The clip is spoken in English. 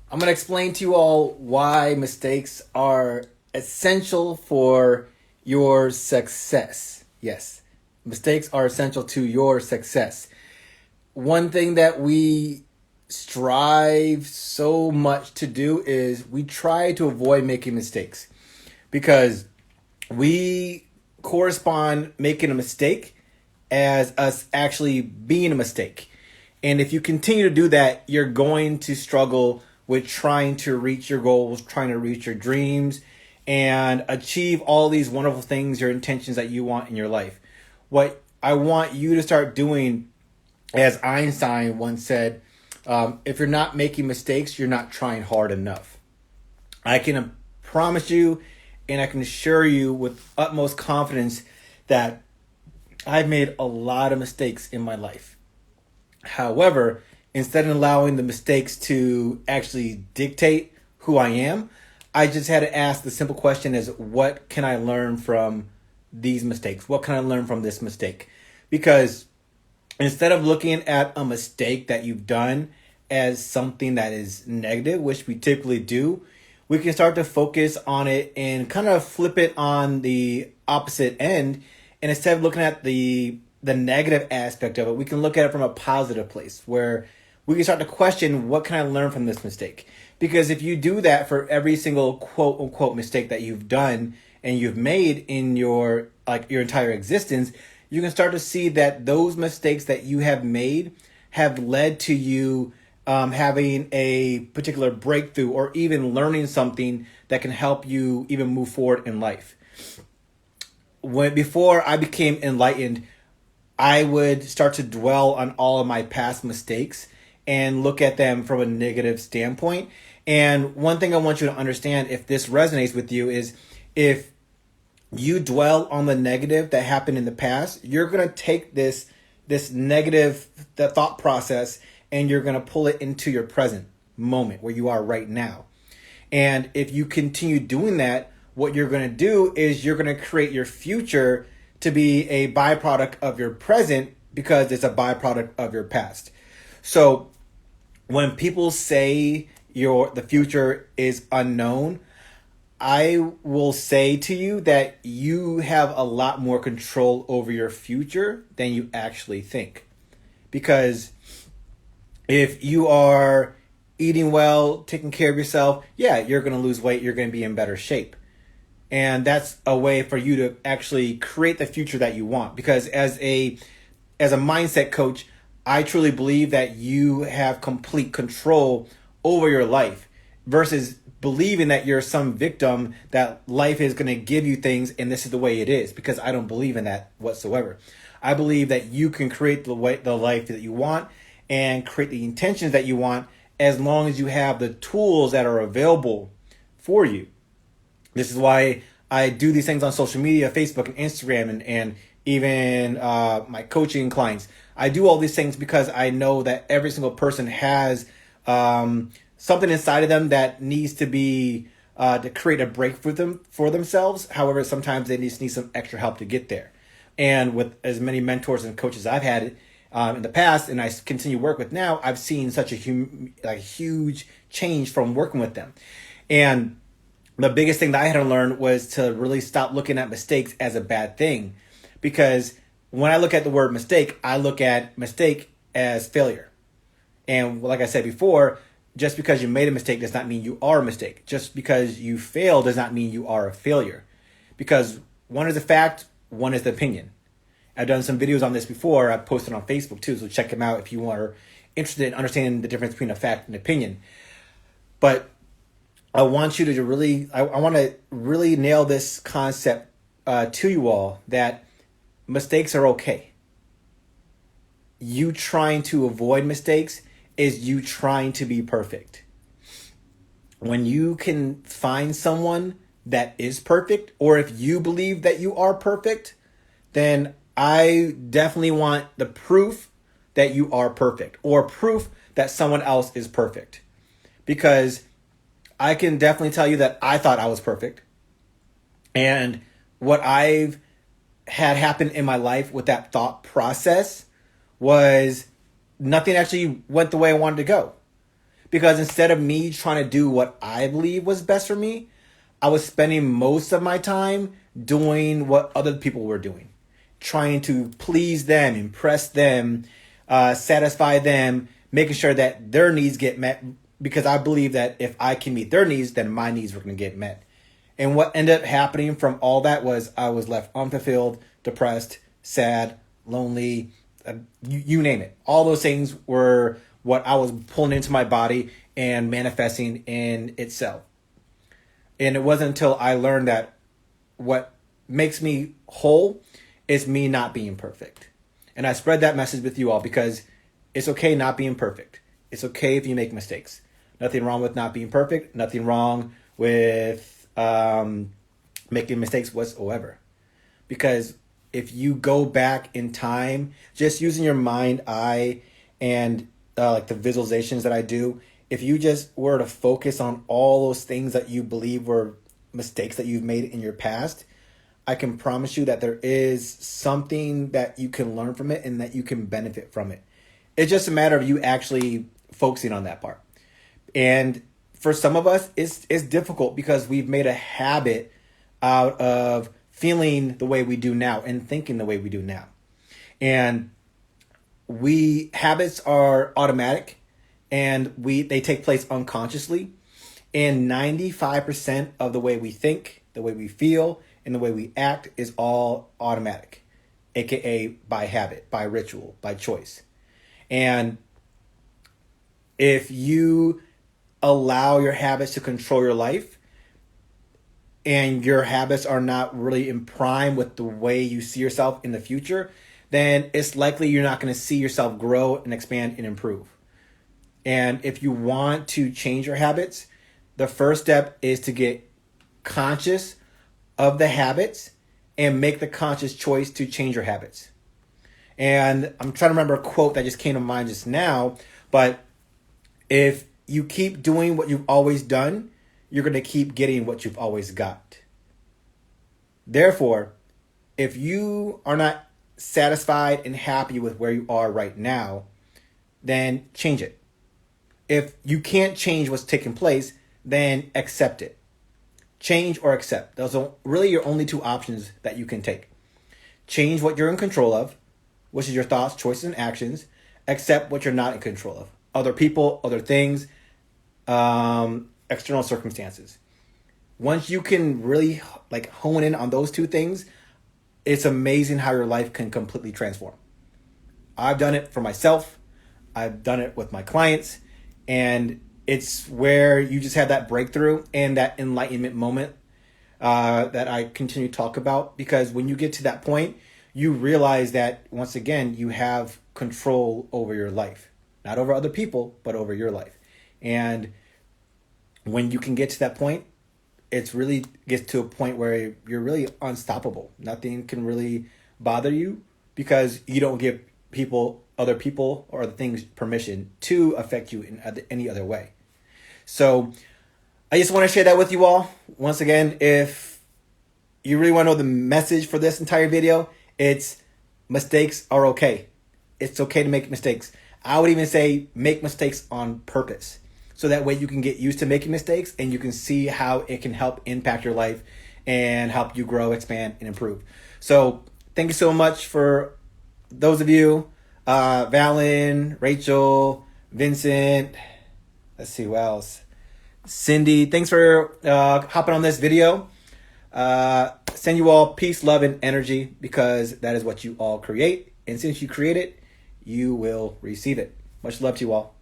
I'm going to explain to you all why mistakes are essential for your success. Yes, mistakes are essential to your success. One thing that we strive so much to do is we try to avoid making mistakes because we correspond making a mistake as us actually being a mistake. And if you continue to do that, you're going to struggle with trying to reach your goals, trying to reach your dreams, and achieve all these wonderful things, your intentions that you want in your life. What I want you to start doing, as Einstein once said, if you're not making mistakes, you're not trying hard enough. I can promise you and I can assure you with utmost confidence that I've made a lot of mistakes in my life. However, instead of allowing the mistakes to actually dictate who I am, I just had to ask the simple question is, what can I learn from these mistakes? What can I learn from this mistake? Because instead of looking at a mistake that you've done as something that is negative, which we typically do, we can start to focus on it and kind of flip it on the opposite end. And instead of looking at the negative aspect of it, we can look at it from a positive place where we can start to question, what can I learn from this mistake? Because if you do that for every single quote unquote mistake that you've done and you've made in your entire existence, you can start to see that those mistakes that you have made have led to you having a particular breakthrough or even learning something that can help you even move forward in life. Before I became enlightened, I would start to dwell on all of my past mistakes and look at them from a negative standpoint. And one thing I want you to understand, if this resonates with you, is if you dwell on the negative that happened in the past, you're going to take this negative the thought process and you're going to pull it into your present moment where you are right now. And if you continue doing that, what you're going to do is you're going to create your future to be a byproduct of your present because it's a byproduct of your past. So when people say the future is unknown, I will say to you that you have a lot more control over your future than you actually think. Because if you are eating well, taking care of yourself, yeah, you're going to lose weight, you're going to be in better shape. And that's a way for you to actually create the future that you want. Because as a mindset coach, I truly believe that you have complete control over your life versus believing that you're some victim that life is going to give you things and this is the way it is, because I don't believe in that whatsoever. I believe that you can create the life that you want and create the intentions that you want as long as you have the tools that are available for you. This is why I do these things on social media, Facebook and Instagram, and even my coaching clients. I do all these things because I know that every single person has something inside of them that needs to be to create a break for themselves. However, sometimes they just need some extra help to get there. And with as many mentors and coaches I've had in the past, and I continue to work with now, I've seen such a huge change from working with them. And the biggest thing that I had to learn was to really stop looking at mistakes as a bad thing. Because when I look at the word mistake, I look at mistake as failure. And like I said before, just because you made a mistake does not mean you are a mistake. Just because you fail does not mean you are a failure. Because one is a fact, one is the opinion. I've done some videos on this before. I've posted on Facebook too, so check them out if you are interested in understanding the difference between a fact and opinion. But I want you to really, I want to really nail this concept to you all, that mistakes are okay. You trying to avoid mistakes is you trying to be perfect. When you can find someone that is perfect, or if you believe that you are perfect, then I definitely want the proof that you are perfect, or proof that someone else is perfect. Because I can definitely tell you that I thought I was perfect. And what I've had happen in my life with that thought process was nothing actually went the way I wanted to go. Because instead of me trying to do what I believe was best for me, I was spending most of my time doing what other people were doing, trying to please them, impress them, satisfy them, making sure that their needs get met. Because I believe that if I can meet their needs, then my needs were going to get met. And what ended up happening from all that was I was left unfulfilled, depressed, sad, lonely, you name it. All those things were what I was pulling into my body and manifesting in itself. And it wasn't until I learned that what makes me whole is me not being perfect. And I spread that message with you all because it's okay not being perfect. It's okay if you make mistakes. Nothing wrong with not being perfect. Nothing wrong with making mistakes whatsoever. Because if you go back in time, just using your mind, eye, and like the visualizations that I do, if you just were to focus on all those things that you believe were mistakes that you've made in your past, I can promise you that there is something that you can learn from it and that you can benefit from it. It's just a matter of you actually focusing on that part. And for some of us, it's difficult because we've made a habit out of feeling the way we do now and thinking the way we do now. And habits are automatic and they take place unconsciously. And 95% of the way we think, the way we feel, and the way we act is all automatic, aka by habit, by ritual, by choice. And if you allow your habits to control your life and your habits are not really in prime with the way you see yourself in the future, then it's likely you're not going to see yourself grow and expand and improve. And if you want to change your habits, the first step is to get conscious of the habits and make the conscious choice to change your habits. And I'm trying to remember a quote that just came to mind just now, but if you keep doing what you've always done, you're going to keep getting what you've always got. Therefore, if you are not satisfied and happy with where you are right now, then change it. If you can't change what's taking place, then accept it. Change or accept. Those are really your only two options that you can take. Change what you're in control of, which is your thoughts, choices, and actions. Accept what you're not in control of. Other people, other things, external circumstances. Once you can really hone in on those two things, it's amazing how your life can completely transform. I've done it for myself. I've done it with my clients. And it's where you just have that breakthrough and that enlightenment moment that I continue to talk about. Because when you get to that point, you realize that, once again, you have control over your life. Not over other people, but over your life. And when you can get to that point, it's really gets to a point where you're really unstoppable. Nothing can really bother you because you don't give other people or other things permission to affect you in any other way. So I just want to share that with you all. Once again, if you really want to know the message for this entire video, it's mistakes are okay. It's okay to make mistakes. I would even say make mistakes on purpose. So that way you can get used to making mistakes and you can see how it can help impact your life and help you grow, expand, and improve. So thank you so much for those of you, Valen, Rachel, Vincent, let's see who else, Cindy. Thanks for hopping on this video. Send you all peace, love, and energy because that is what you all create. And since you create it, you will receive it. Much love to you all.